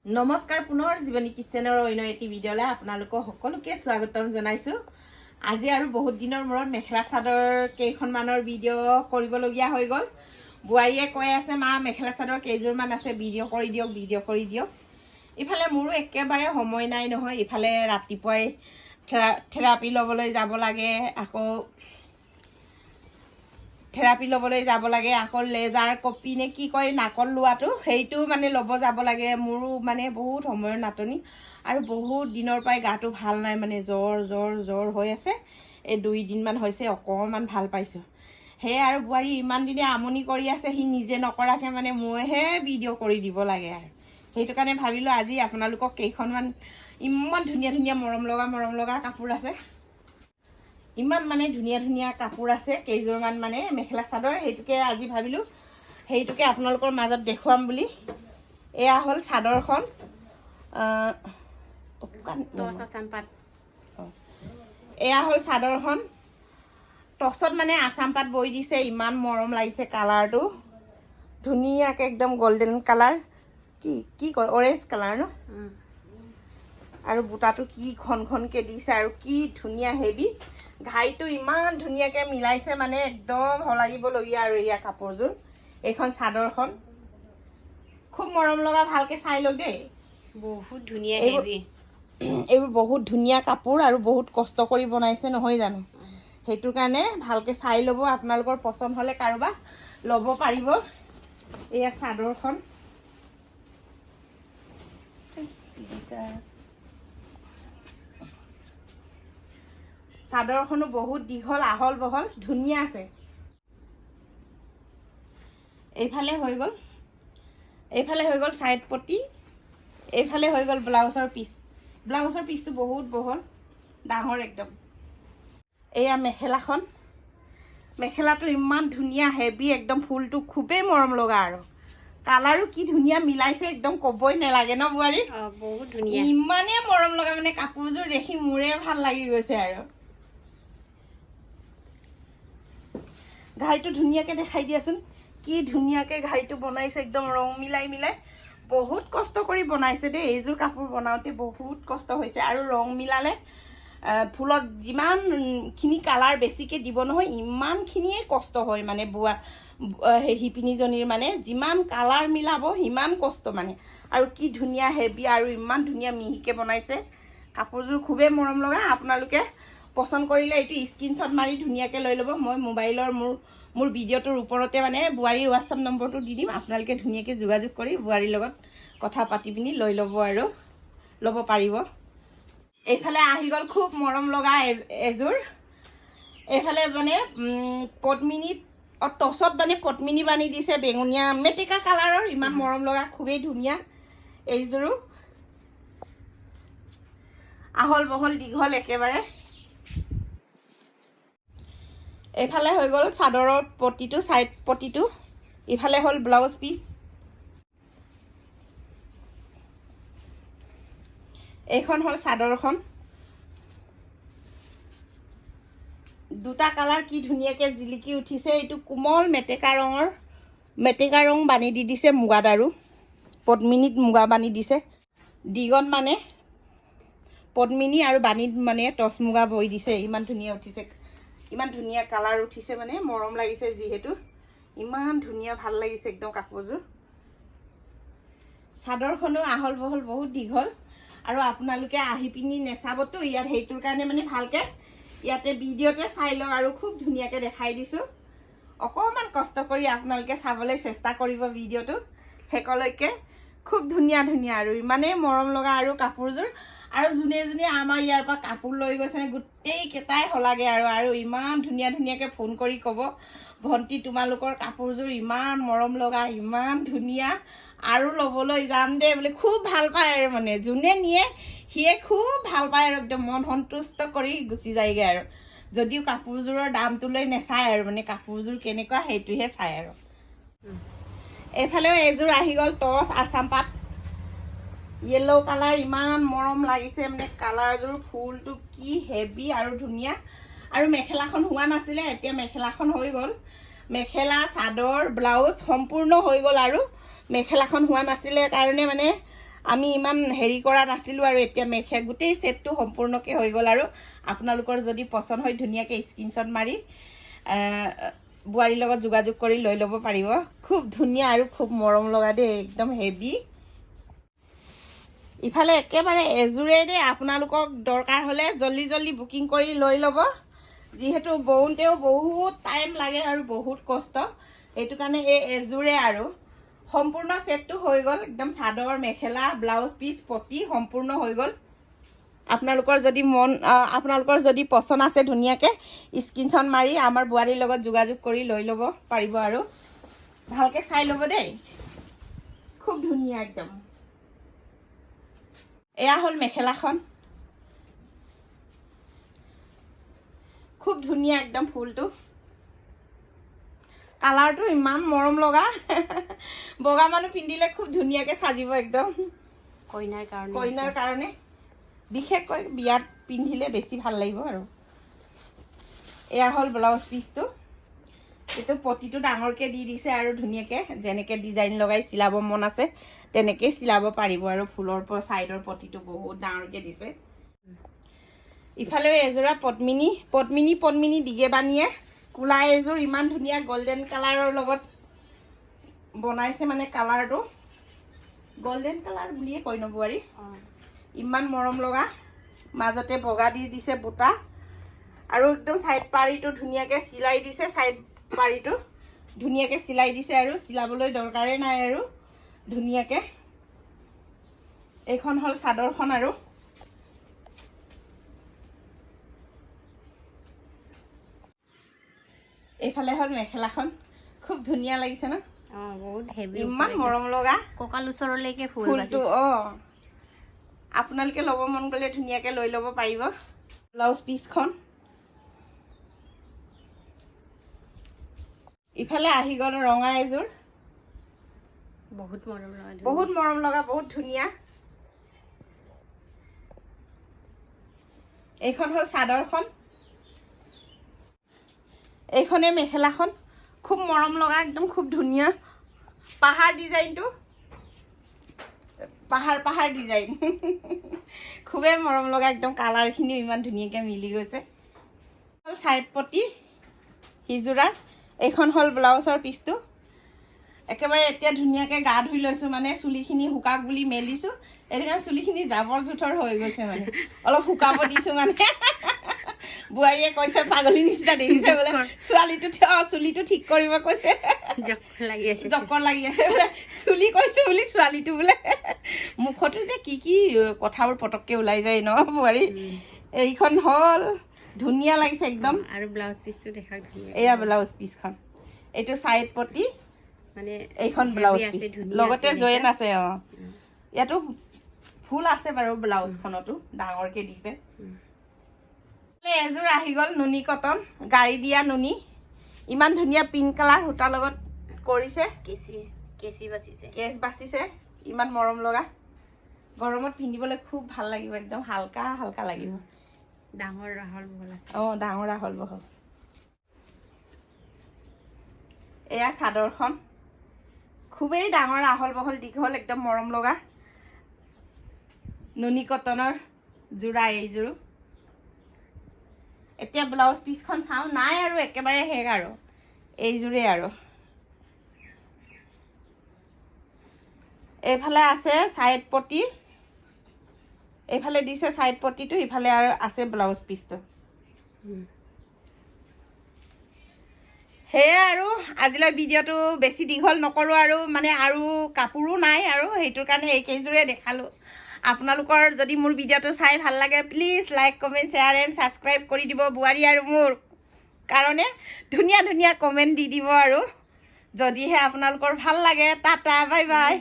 নমস্কাৰ পুনৰ জীৱনী কিচেনৰ অন্য এটি ভিডিঅ'লৈ আপোনালোকক সকলোকে স্বাগতম জনাইছো। আজি আৰু বহুত দিনৰ মূৰত মেখেলা চাদৰ কেইখনমানৰ ভিডিঅ' কৰিবলগীয়া হৈ গ'ল। বোৱাৰীয়ে কৈ আছে মা মেখেলা চাদৰ কেইযোৰমান আছে ভিডিঅ' কৰি দিয়ক। ইফালে মোৰো একেবাৰে সময় নাই নহয়। ইফালে ৰাতিপুৱাই থেৰাপি ল'বলৈ যাব লাগে, আকৌ লেজাৰ কপি নে কি কয় নাকত লোৱাটো সেইটো মানে ল'ব যাব লাগে। মোৰো মানে বহুত সময়ৰ নাটনি আৰু বহুত দিনৰ পৰাই গাটো ভাল নাই, মানে জ্বৰ হৈ আছে। এই 2 দিনমান হৈছে অকণমান ভাল পাইছোঁ। সেয়ে আৰু বোৱাৰী ইমান দিনে আমনি কৰি আছে, সি নিজে নকৰাকৈ মানে মইহে ভিডিঅ' কৰি দিব লাগে আৰু সেইটো কাৰণে ভাবিলোঁ আজি আপোনালোকক কেইখনমান ইমান ধুনীয়া মৰম লগা কাপোৰ আছে। ইমান মানে ধুনীয়া কাপোৰ আছে কেইযোৰমান মানে মেখেলা চাদৰ, সেইটোকে আজি ভাবিলোঁ সেইটোকে আপোনালোকৰ মাজত দেখুৱাম বুলি। এয়া হ'ল চাদৰখন, এয়া হ'ল চাদৰখন। টচত মানে আচাম পাত বৈ দিছে, ইমান মৰম লাগিছে কালাৰটো, ধুনীয়াকৈ একদম গল্ডেন কালাৰ, কি কয় অৰেঞ্জ কালাৰ ন, আৰু বুটাটো কি ঘনকে দিছে আৰু কি ধুনীয়া হেভি। ঘাইটো ইমান ধুনীয়াকৈ মিলাইছে, মানে একদম শলাগিবলগীয়া আৰু এয়া কাপোৰযোৰ। এইখন চাদৰখন খুব মৰম লগা, ভালকৈ চাই লওক দেই। বহুত ধুনীয়া এইবোৰ বহুত ধুনীয়া কাপোৰ আৰু বহুত কষ্ট কৰি বনাইছে নহয় জানো। সেইটো কাৰণে ভালকৈ চাই ল'ব, আপোনালোকৰ পচন্দ হ'লে কাৰোবাক ল'ব পাৰিব। এয়া চাদৰখন, চাদৰখনো বহুত দীঘল আহল বহল ধুনীয়া আছে। এইফালে হৈ গ'ল চাইড পটি, এইফালে হৈ গ'ল ব্লাউজৰ পিচটো বহুত বহল ডাঙৰ একদম। এয়া মেখেলাটো ইমান ধুনীয়া হেভি, একদম ফুলটো খুবেই মৰম লগা আৰু কালাৰো কি ধুনীয়া মিলাইছে, একদম ক'বই নালাগে ন বোৱাৰী। বহুত ধুনীয়া, ইমানেই মৰম লগা, মানে কাপোৰযোৰ দেখি মোৰে ভাল লাগি গৈছে আৰু ঘাইটো ধুনীয়াকৈ দেখাই দিয়াচোন, কি ধুনীয়াকৈ ঘাইটো বনাইছে, একদম ৰং মিলাই বহুত কষ্ট কৰি বনাইছে দেই। এইযোৰ কাপোৰ বনাওঁতে বহুত কষ্ট হৈছে, আৰু ৰং মিলালে ফুলত যিমানখিনি কালাৰ বেছিকৈ দিব নহয় ইমানখিনিয়ে কষ্ট হয়, মানে শিপিনীজনীৰ মানে যিমান কালাৰ মিলাব সিমান কষ্ট মানে। আৰু কি ধুনীয়া হেভি আৰু ইমান ধুনীয়া মিহিকৈ বনাইছে কাপোৰযোৰ, খুবেই মৰম লগা। আপোনালোকে পচন্দ কৰিলে এইটো স্ক্ৰীনশ্বট মাৰি ধুনীয়াকৈ লৈ ল'ব। মই মোবাইলৰ মোৰ ভিডিঅ'টোৰ ওপৰতে মানে বোৱাৰীৰ হোৱাটছআপ নম্বৰটো দি দিম, আপোনালোকে ধুনীয়াকৈ যোগাযোগ কৰি বোৱাৰীৰ লগত কথা পাতি পিনি লৈ ল'ব আৰু ল'ব পাৰিব। এইফালে আহি গ'ল খুব মৰম লগা এযোৰ, এইফালে মানে টচত মানে পদ্মিনী বানি দিছে, বেঙুনীয়া মেটেকা কালাৰৰ, ইমান মৰম লগা, খুবেই ধুনীয়া। এইযোৰো আহল বহল দীঘল একেবাৰে। এইফালে হৈ গ'ল চাদৰৰ পটিটো, চাইড পটিটো, ইফালে হ'ল ব্লাউজ পিচ। এইখন হ'ল চাদৰখন, দুটা কালাৰ কি ধুনীয়াকৈ জিলিকি উঠিছে। এইটো কোমল মেটেকা ৰং বানি দি দিছে, মুগাত আৰু পদ্মিনীত মুগা বানি দিছে। দিগত মানে পদ্মিনী আৰু বানীত মানে টচ মুগা বৈ দিছে, ইমান ধুনীয়া উঠিছে, ইমান ধুনীয়া কালাৰ উঠিছে, মানে মৰম লাগিছে যিহেতু, ইমান ধুনীয়া ভাল লাগিছে একদম কাপোৰযোৰ। চাদৰখনো আহল বহল বহুত দীঘল, আৰু আপোনালোকে আহি পিনি নেচাবতো ইয়াত, সেইটোৰ কাৰণে মানে ভালকৈ ইয়াতে ভিডিঅ'তে চাই লওক, আৰু খুব ধুনীয়াকৈ দেখাই দিছোঁ। অকণমান কষ্ট কৰি আপোনালোকে চাবলৈ চেষ্টা কৰিব ভিডিঅ'টো শেষলৈকে। খুব ধুনীয়া আৰু ইমানেই মৰম লগা আৰু কাপোৰযোৰ। আৰু যোনে আমাৰ ইয়াৰ পৰা কাপোৰ লৈ গৈছে গোটেইকেইটাই শলাগে আৰু ইমান ধুনীয়াকৈ ফোন কৰি ক'ব, ভণ্টি তোমালোকৰ কাপোৰযোৰ ইমান মৰম লগা, ইমান ধুনীয়া, আৰু ল'বলৈ যাম দেই বুলি খুব ভাল পায় আৰু, মানে যোনে নিয়ে সিয়ে খুব ভাল পায় আৰু একদম মন সন্তুষ্ট কৰি গুচি যায়গৈ আৰু, যদিও কাপোৰযোৰৰ দামটো লৈ নেচায় আৰু, মানে কাপোৰযোৰ কেনেকুৱা সেইটোহে চায় আৰু। এইফালেও এযোৰ আহি গ'ল টচ আচাম পাত, য়েল্ল' কালাৰ, ইমান মৰম লাগিছে, মানে কালাৰযোৰ, ফুলটো কি হেভি আৰু ধুনীয়া। আৰু মেখেলাখন হোৱা নাছিলে, এতিয়া মেখেলাখন হৈ গ'ল। মেখেলা চাদৰ ব্লাউজ সম্পূৰ্ণ হৈ গ'ল, আৰু মেখেলাখন হোৱা নাছিলে কাৰণে মানে আমি ইমান হেৰি কৰা নাছিলোঁ আৰু এতিয়া গোটেই ছেটটো সম্পূৰ্ণকৈ হৈ গ'ল আৰু আপোনালোকৰ যদি পচন্দ হয় ধুনীয়াকৈ স্ক্ৰীনশ্বট মাৰি বোৱাৰীৰ লগত যোগাযোগ কৰি লৈ ল'ব পাৰিব। খুব ধুনীয়া আৰু খুব মৰম লগা দেই, একদম হেভি। ইফালে একেবাৰে এযোৰে দেই, আপোনালোকক দৰকাৰ হ'লে জল্দি জল্দি বুকিং কৰি লৈ ল'ব, যিহেতু বওঁতেও বহুত টাইম লাগে আৰু বহুত কষ্ট, সেইটো কাৰণে এই এযোৰে আৰু সম্পূৰ্ণ ছেটটো হৈ গ'ল। একদম চাদৰ মেখেলা ব্লাউজ পিচ পটি সম্পূৰ্ণ হৈ গ'ল। আপোনালোকৰ যদি পচন্দ আছে ধুনীয়াকৈ স্ক্ৰীনশ্বট মাৰি আমাৰ বোৱাৰীৰ লগত যোগাযোগ কৰি লৈ ল'ব পাৰিব আৰু ভালকৈ চাই ল'ব দেই, খুব ধুনীয়া একদম। এয়া হ'ল মেখেলাখন, খুব ধুনীয়া একদম ফুলটো, কালাৰটো ইমান মৰম লগা বগা মানুহ পিন্ধিলে খুব ধুনীয়াকৈ সাজিব একদম কইনাৰ কাৰণে, বিশেষকৈ বিয়াত পিন্ধিলে বেছি ভাল লাগিব আৰু। এয়া হ'ল ব্লাউজ পিচটো, এইটো পটিটো ডাঙৰকৈ দি দিছে আৰু ধুনীয়াকৈ যেনেকৈ ডিজাইন লগাই চিলাব মন আছে তেনেকৈ চিলাব পাৰিব আৰু ফুলৰ ছাইডৰ পটিটো বহুত ডাঙৰকৈ দিছে। ইফালেও এযোৰা পদ্মিনী দিগে বানিয়ে কোলা এযোৰ ইমান ধুনীয়া গল্ডেন কালাৰৰ লগত বনাইছে, মানে কালাৰটো গল্ডেন কালাৰ বুলিয়ে কয় ন বোৱাৰী, ইমান মৰম লগা, মাজতে বগা দি দিছে বুটা আৰু একদম ছাইড পাৰিটো ধুনীয়াকৈ চিলাই দিছে, ছাইড পাৰিটো ধুনীয়াকৈ চিলাই দিছে আৰু চিলাবলৈ দৰকাৰেই নাই আৰু ধুনীয়াকৈ। এইখন হ'ল চাদৰখন আৰু এইফালে হ'ল মেখেলাখন, খুব ধুনীয়া লাগিছে ন, বহুত হেভি, ইমান মৰম লগা, কঁকাল ওচৰলৈকে ফুলটো। আপোনালোকে ল'ব মন গ'লে ধুনীয়াকৈ লৈ ল'ব পাৰিব। ব্লাউজ পিচখন ইফালে আহি গ'ল ৰঙা এযোৰ, বহুত মৰম লগা, বহুত ধুনীয়া। এইখন হ'ল চাদৰখন, এইখনে মেখেলাখন, খুব মৰম লগা একদম, খুব ধুনীয়া পাহাৰ ডিজাইনটো, পাহাৰ ডিজাইন খুবেই মৰম লগা একদম, কালাৰখিনিও ইমান ধুনীয়াকৈ মিলি গৈছে। ছাইড পটি সিযোৰাৰ, এইখন হ'ল ব্লাউজৰ পিচটো। একেবাৰে এতিয়া ধুনীয়াকৈ গা ধুই লৈছোঁ, মানে চুলিখিনি শুকাক বুলি মেলিছোঁ, সেইটো কাৰণে চুলিখিনি জাবৰ জোথৰ হৈ গৈছে, মানে অলপ শুকাব দিছোঁ। মানে বোৱাৰীয়ে কৈছে পাগলী নিচিনা দেখিছে বোলে, চুলিটো ঠিক কৰিব কৈছে, জকৰ লাগি আছে বোলে, চুলি কৈছোঁ বুলি ছোৱালীটো বোলে। মুখতো যে কি কথাবোৰ পটককৈ ওলাই যায় ন বোৱাৰী। এইখন হ'ল ধুনীয়া লাগিছে একদম, আৰু ব্লাউজ পিচটো দেখা ধুনীয়া। এয়া ব্লাউজ পিচখন, এইটো ছাইড পটি, মানে এইখন ব্লাউজ পিচ লগতে জইন আছে। ইয়াতো ফুল আছে বাৰু, ব্লাউজখনতো ডাঙৰকৈ দিছে। এযোৰ আহি গ'ল নুনি কটন, গাড়ী দিয়া নুনি, ইমান ধুনীয়া পিংক কালাৰ সূতাৰ লগত কৰিছে, কেচ বাচিছে, ইমান মৰম লগা, গৰমত পিন্ধিবলৈ খুব ভাল লাগিব, একদম হালকা হালকা লাগিব। ডাঙৰ আহল বহল আছে, ডাঙৰ আহল বহল। এয়া চাদৰখন, খুবেই ডাঙৰ আহল বহল দীঘল, একদম মৰম লগা নুনি কটনৰ যোৰা এইযোৰো। এতিয়া ব্লাউজ পিচখন চাওঁ, নাই আৰু একেবাৰে শেষ আৰু এইযোৰে আৰু। এইফালে আছে ছাইড পটি, এইফালে দিছে ছাইড পটিটো, ইফালে আৰু আছে ব্লাউজ পিচটো। সেয়াই আৰু আজিলৈ ভিডিঅ'টো বেছি দীঘল নকৰোঁ আৰু, মানে আৰু কাপোৰো নাই আৰু, সেইটোৰ কাৰণে এইকেইযোৰে দেখালোঁ। আপোনালোকৰ যদি মোৰ ভিডিঅ'টো চাই ভাল লাগে please like comment share and subscribe কৰি দিব, বোৱাৰী আৰু মোৰ কাৰণে ধুনীয়া ধুনীয়া কমেণ্ট দি দিব আৰু, যদিহে আপোনালোকৰ ভাল লাগে। Tata, bye bye.